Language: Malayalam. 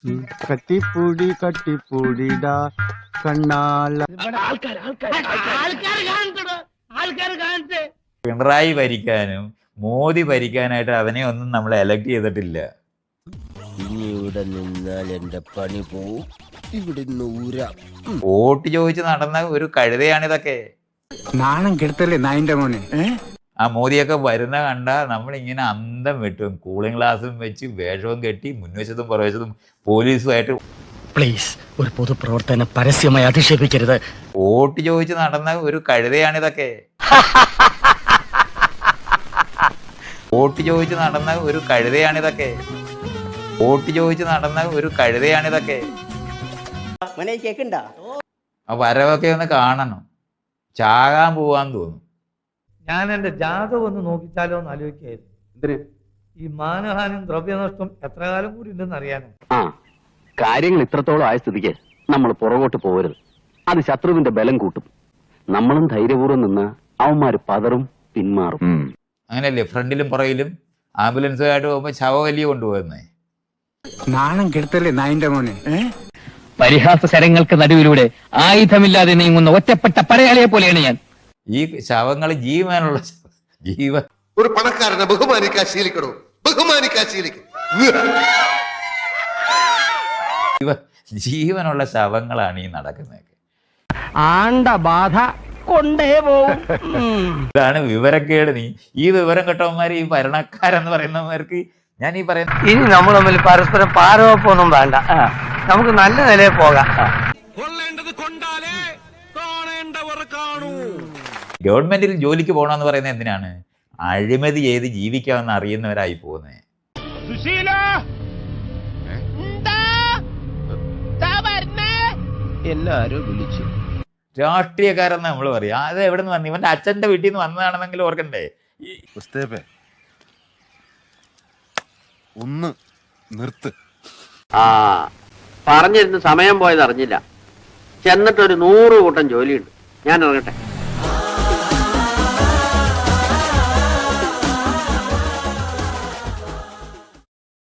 കട്ടിപ്പൂടി കട്ടിപ്പൂടിടാ കണ്ണാല. പിണറായി ഭരിക്കാനും മോദി ഭരിക്കാനായിട്ട് അവനെ ഒന്നും നമ്മൾ എലക്ട് ചെയ്തിട്ടില്ല. ഇനി ഇവിടെ നിന്നാൽ എന്റെ പണി പോവും. ഇവിടെ വോട്ട് ചോദിച്ച് നടന്ന ഒരു കഴുതയാണിതൊക്കെ. നാണം കെടുത്തല്ലേ നായിന്റെ മോനെ. ആ മോദിയൊക്കെ വരുന്ന കണ്ട നമ്മളിങ്ങനെ അന്തം വെട്ടും. കൂളിംഗ് ഗ്ലാസും വെച്ച് വേഷവും കെട്ടി മുൻവശത്തും പുറവശത്തും പോലീസുമായിട്ട്. പ്ലീസ്, ഒരു പൊതുപ്രവർത്തനം പരസ്യമായി അധിക്ഷേപിക്കരുത്. വോട്ട് ചോദിച്ച് നടന്ന ഒരു കഴുതയാണിതൊക്കെ. വോട്ട് ചോദിച്ച് നടന്ന ഒരു കഴുതയാണിതൊക്കെ. വോട്ട് ചോദിച്ച് നടന്ന ഒരു കഴുതയാണിതൊക്കെ. ആ വരവൊക്കെ ഒന്ന് കാണണം. ചാകാൻ പോവാന്ന് തോന്നും. ഞാൻ എൻ്റെ ജാതകം ഒന്ന് നോക്കിച്ചാലോ എന്ന് ആലോചിക്കായിരുന്നു. ഈ മാനഹാനും ദ്രവ്യനഷ്ടം എത്ര കാലം കൂടി ഉണ്ടെന്ന് അറിയാനാണ്. കാര്യങ്ങൾ ഇത്രത്തോളം ആയ സ്ഥിതിക്ക് നമ്മൾ പുറകോട്ട് പോകരുത്. അത് ശത്രുവിന്റെ ബലം കൂട്ടും. നമ്മളും ധൈര്യപൂർവ്വം നിന്ന് അവന്മാര് പതറും പിന്മാറും. അങ്ങനെയല്ലേ ഫ്രണ്ടിലും പുറകിലും ആംബുലൻസുമായിട്ട് പോകുമ്പോൾ ശവവലിയ കൊണ്ടുപോകുന്നേ. നാണം കെടുത്തല്ലേ നായിന്റെ മോനെ. പരിഹാസ ശരങ്ങൾക്ക് നടുവിലൂടെ ആയുധമില്ലാതെ നീങ്ങുന്ന ഒറ്റപ്പെട്ട പടയാളിയെ പോലെയാണ് ഞാൻ. ഈ ശവങ്ങൾ ജീവനുള്ള ജീവൻ. ഒരു പണക്കാരനെ ബഹുമാനിക്കാൻ ശീലിക്കണോ? ബഹുമാനിക്കാൻ ശീലിക്കും. ജീവനുള്ള ശവങ്ങളാണ് ഈ നടക്കുന്നത്. ആണ്ട ബാധ കൊണ്ടേ പോവും. ഇതാണ് വിവരക്കേട്. ഈ വിവരം കെട്ടവന്മാര്, ഈ ഭരണക്കാരെന്ന് പറയുന്നവർക്ക് ഞാൻ ഈ പറയുന്ന, ഇനി നമ്മൾ തമ്മിൽ പരസ്പരം പാരവപ്പൊന്നും വേണ്ട. നമുക്ക് നല്ല നിലയിൽ പോകാം. ഗവൺമെന്റിൽ ജോലിക്ക് പോകണമെന്ന് പറയുന്നത് എന്തിനാണ്? അഴിമതി ചെയ്ത് ജീവിക്കാമെന്ന് അറിയുന്നവരായി പോകുന്നത്. എല്ലാരും വിളിച്ചു. രാഷ്ട്രീയക്കാരെന്ന് നമ്മൾ പറയാം. അത് എവിടെ നിന്ന് വന്നു? ഇവന്റെ അച്ഛന്റെ വീട്ടിൽ നിന്ന് വന്നതാണെന്നെങ്കിലും ഓർക്കണ്ടേ? ഒന്ന് നിർത്ത്. പറഞ്ഞിരുന്ന് സമയം പോയത് അറിഞ്ഞില്ല. ചെന്നിട്ടൊരു 100 കൂട്ടം ജോലിയുണ്ട്. ഞാൻ ഇറങ്ങട്ടെ.